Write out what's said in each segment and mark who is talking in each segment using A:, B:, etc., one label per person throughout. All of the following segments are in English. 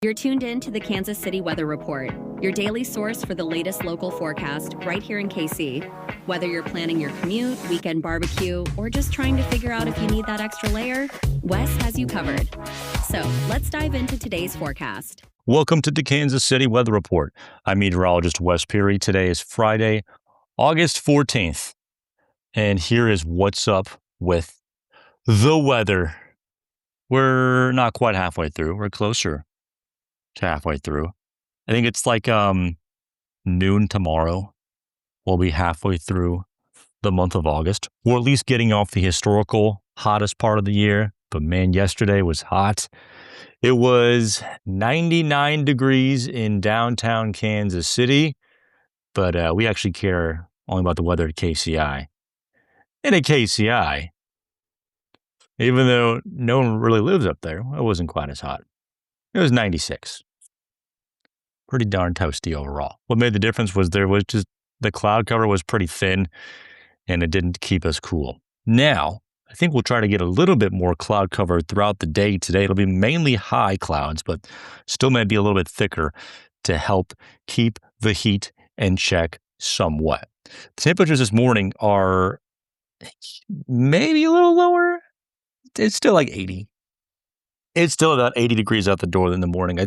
A: You're tuned in to the Kansas City Weather Report, your daily source for the latest local forecast right here in KC. Whether you're planning your commute, weekend barbecue, or just trying to figure out if you need that extra layer, Wes has you covered. So let's dive into today's forecast.
B: Welcome to the Kansas City Weather Report. I'm meteorologist Wes Peary. Today is Friday, August 14th. And here is what's up with the weather. We're not quite halfway through. We're closer to halfway through. I think it's like noon tomorrow. We'll be halfway through the month of August. We're at least getting off the historical hottest part of the year. But man, yesterday was hot. It was 99 degrees in downtown Kansas City. But we actually care only about the weather at KCI. And at KCI, even though no one really lives up there, it wasn't quite as hot. It was 96. Pretty darn toasty overall. What made the difference was there was just the cloud cover was pretty thin and it didn't keep us cool. Now, I think we'll try to get a little bit more cloud cover throughout the day today. It'll be mainly high clouds, but still may be a little bit thicker to help keep the heat in check somewhat. The temperatures this morning are maybe a little lower. It's still like 80. It's still about 80 degrees out the door in the morning.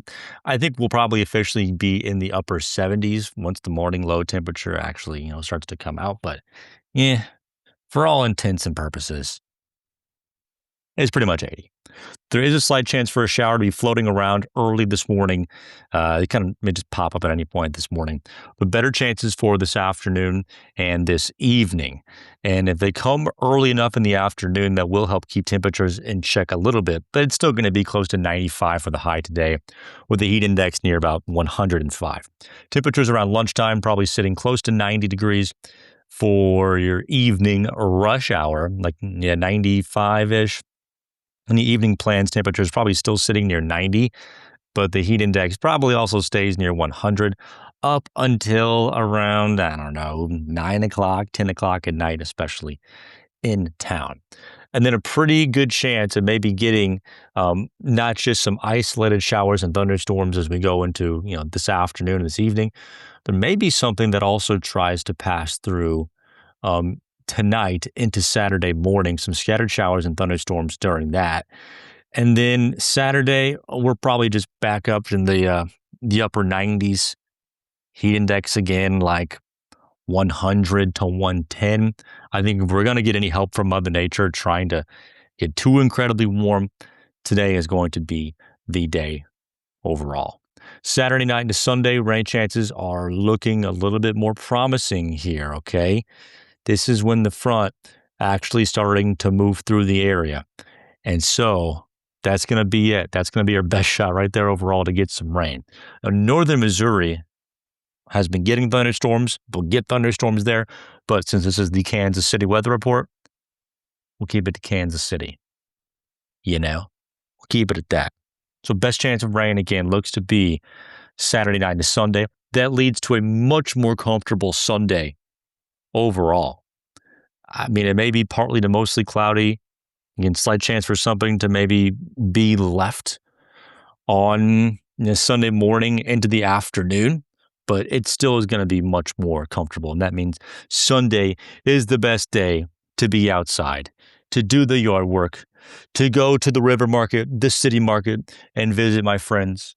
B: I think we'll probably officially be in the upper 70s once the morning low temperature actually, starts to come out. But yeah, for all intents and purposes, it's pretty much 80. There is a slight chance for a shower to be floating around early this morning. It kind of may just pop up at any point this morning. But better chances for this afternoon and this evening. And if they come early enough in the afternoon, that will help keep temperatures in check a little bit. But it's still going to be close to 95 for the high today, with the heat index near about 105. Temperatures around lunchtime probably sitting close to 90 degrees. For your evening rush hour, like 95-ish. In the evening plans, temperatures probably still sitting near 90, but the heat index probably also stays near 100 up until around, 9 o'clock, 10 o'clock at night, especially in town. And then a pretty good chance of maybe getting not just some isolated showers and thunderstorms as we go into, this afternoon and this evening. There may be something that also tries to pass through tonight into Saturday morning, some scattered showers and thunderstorms during that. And then Saturday, we're probably just back up in the upper 90s. Heat index again, like 100 to 110. I think if we're going to get any help from Mother Nature trying to get too incredibly warm, today is going to be the day overall. Saturday night into Sunday, rain chances are looking a little bit more promising here, okay? This is when the front actually starting to move through the area. And so that's going to be it. That's going to be our best shot right there overall to get some rain. Now, northern Missouri has been getting thunderstorms. We'll get thunderstorms there. But since this is the Kansas City Weather Report, we'll keep it to Kansas City. We'll keep it at that. So best chance of rain, again, looks to be Saturday night to Sunday. That leads to a much more comfortable Sunday overall. I mean, it may be partly to mostly cloudy. Again, slight chance for something to maybe be left on Sunday morning into the afternoon, but it still is going to be much more comfortable. And that means Sunday is the best day to be outside, to do the yard work, to go to the river market, the city market, and visit my friends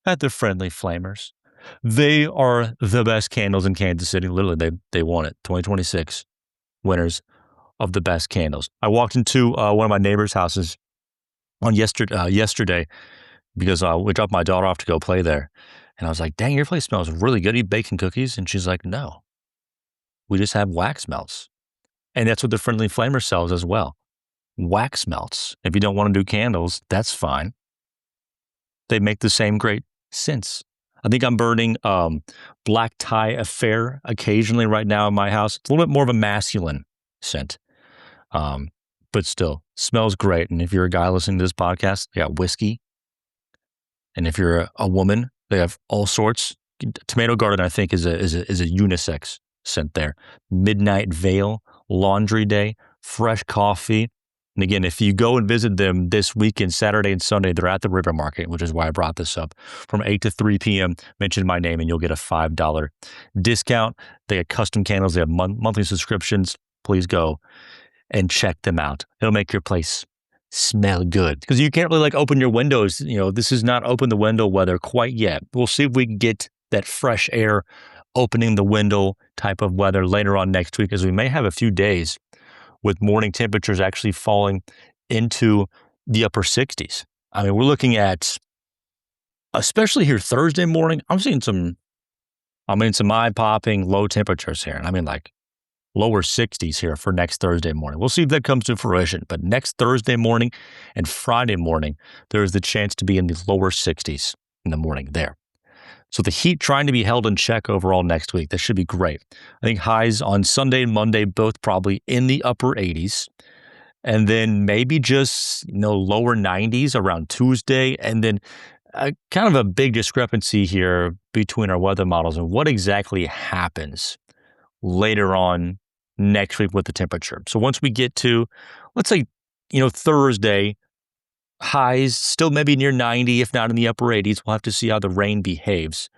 B: at the Friendly Flamers. They are the best candles in Kansas City. Literally, they won it. 2026 winners of the best candles. I walked into one of my neighbor's houses on yesterday because we dropped my daughter off to go play there. And I was like, dang, your place smells really good. Are you baking cookies? And she's like, no, we just have wax melts. And that's what the Friendly Flamer sells as well. Wax melts. If you don't want to do candles, that's fine. They make the same great scents. I think I'm burning Black Tie Affair occasionally right now in my house. It's a little bit more of a masculine scent, but still smells great. And if you're a guy listening to this podcast, they got whiskey. And if you're a woman, they have all sorts. Tomato Garden, I think, is a unisex scent there. Midnight Veil, Laundry Day, Fresh Coffee. And again, if you go and visit them this weekend, Saturday and Sunday, they're at the River Market, which is why I brought this up, from 8 to 3 p.m. Mention my name and you'll get a $5 discount. They have custom candles. They have monthly subscriptions. Please go and check them out. It'll make your place smell good, because you can't really like open your windows. This is not open the window weather quite yet. We'll see if we can get that fresh air, opening the window type of weather later on next week, as we may have a few days with morning temperatures actually falling into the upper 60s. I mean, we're looking at, especially here Thursday morning, I'm seeing some eye-popping low temperatures here. And I mean like lower 60s here for next Thursday morning. We'll see if that comes to fruition. But next Thursday morning and Friday morning, there is the chance to be in the lower 60s in the morning there. So the heat trying to be held in check overall next week. That should be great. I think highs on Sunday and Monday, both probably in the upper 80s. And then maybe just, lower 90s around Tuesday. And then kind of a big discrepancy here between our weather models and what exactly happens later on next week with the temperature. So once we get to, let's say, Thursday, highs still maybe near 90, if not in the upper 80s. We'll have to see how the rain behaves.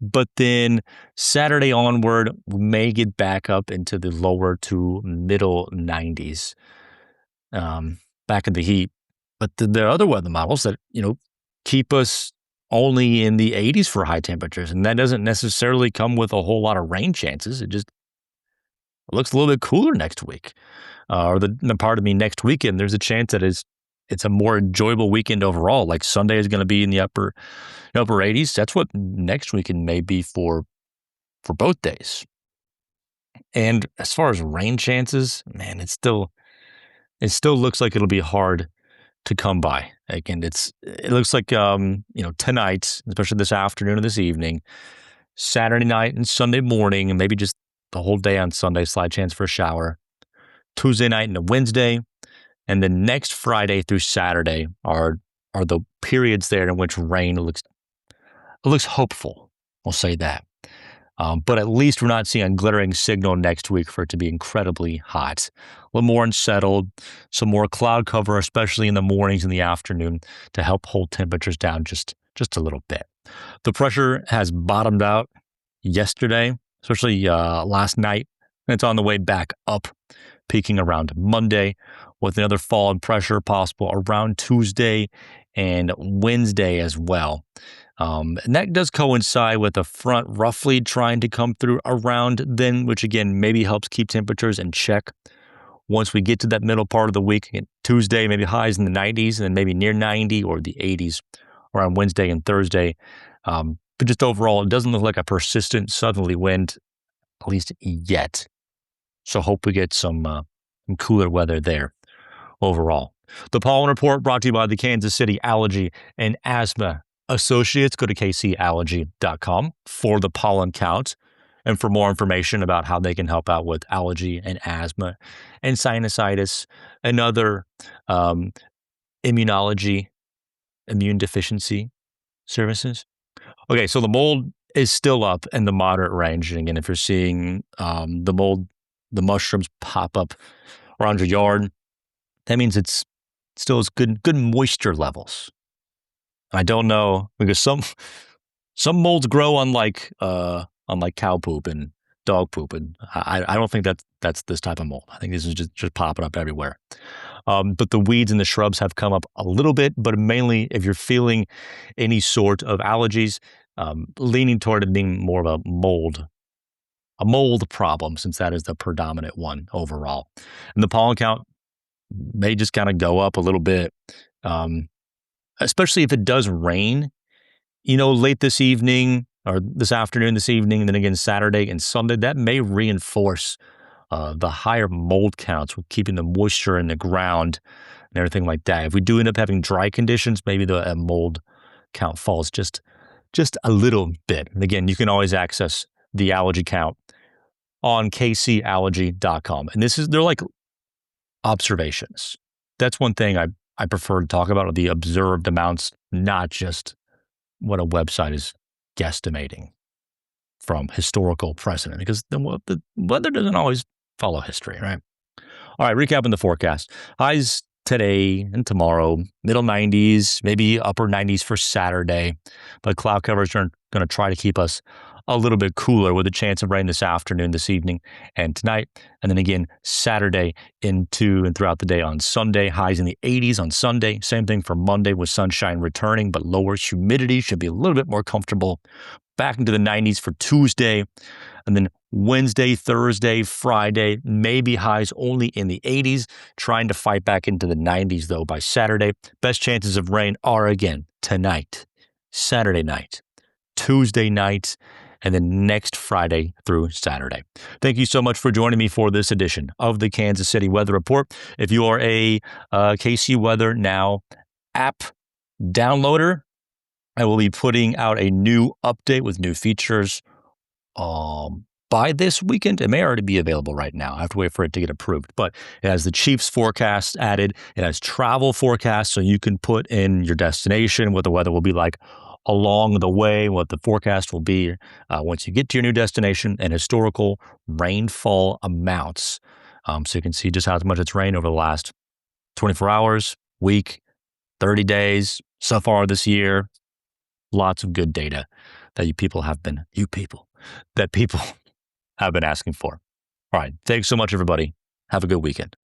B: But then Saturday onward, we may get back up into the lower to middle 90s, back in the heat. But there are other weather models that, keep us only in the 80s for high temperatures. And that doesn't necessarily come with a whole lot of rain chances. It just looks a little bit cooler next week. Next weekend, there's a chance that it's a more enjoyable weekend overall. Like Sunday is going to be in the upper 80s. That's what next weekend may be for both days. And as far as rain chances, man, it still looks like it'll be hard to come by. Again, it looks like tonight, especially this afternoon or this evening, Saturday night and Sunday morning, and maybe just the whole day on Sunday, slight chance for a shower. Tuesday night and a Wednesday. And then next Friday through Saturday are the periods there in which rain looks hopeful. We'll say that. But at least we're not seeing a glittering signal next week for it to be incredibly hot. A little more unsettled, some more cloud cover, especially in the mornings and the afternoon, to help hold temperatures down just a little bit. The pressure has bottomed out yesterday, especially last night. And it's on the way back up, peaking around Monday, with another fall in pressure possible around Tuesday and Wednesday as well. And that does coincide with a front roughly trying to come through around then, which again maybe helps keep temperatures in check. Once we get to that middle part of the week, Tuesday, maybe highs in the 90s and then maybe near 90 or the 80s around Wednesday and Thursday. But just overall, it doesn't look like a persistent southerly wind, at least yet. So hope we get some cooler weather there overall. The Pollen Report brought to you by the Kansas City Allergy and Asthma Associates. Go to kcallergy.com for the pollen count and for more information about how they can help out with allergy and asthma and sinusitis and other immunology, immune deficiency services. Okay, so the mold is still up in the moderate range. And again, if you're seeing the mushrooms pop up around your yard, that means it's still has good moisture levels. I don't know, because some molds grow on like cow poop and dog poop, and I don't think that's this type of mold. I think this is just popping up everywhere. But the weeds and the shrubs have come up a little bit, but mainly if you're feeling any sort of allergies, leaning toward it being more of a mold problem, since that is the predominant one overall. And the pollen count may just kind of go up a little bit, especially if it does rain, late this evening or this afternoon, this evening, and then again Saturday and Sunday. That may reinforce the higher mold counts with keeping the moisture in the ground and everything like that. If we do end up having dry conditions, maybe the mold count falls just a little bit. And again, you can always access the allergy count on kcallergy.com. And they're like observations. That's one thing I prefer to talk about, are the observed amounts, not just what a website is guesstimating from historical precedent, because the weather doesn't always follow history, right? All right, recapping the forecast. Highs today and tomorrow, middle 90s, maybe upper 90s for Saturday. But cloud covers are going to try to keep us a little bit cooler with a chance of rain this afternoon, this evening, and tonight. And then again, Saturday into and throughout the day on Sunday. Highs in the 80s on Sunday. Same thing for Monday with sunshine returning, but lower humidity should be a little bit more comfortable. Back into the 90s for Tuesday. And then Wednesday, Thursday, Friday, maybe highs only in the 80s, trying to fight back into the 90s, though, by Saturday. Best chances of rain are, again, tonight, Saturday night, Tuesday night, and then next Friday through Saturday. Thank you so much for joining me for this edition of the Kansas City Weather Report. If you are a KC Weather Now app downloader, I will be putting out a new update with new features by this weekend. It may already be available right now. I have to wait for it to get approved. But it has the Chiefs forecast added. It has travel forecasts, so you can put in your destination, what the weather will be like along the way, what the forecast will be once you get to your new destination, and historical rainfall amounts. So you can see just how much it's rained over the last 24 hours, week, 30 days, so far this year. Lots of good data that people have been asking for. All right. Thanks so much, everybody. Have a good weekend.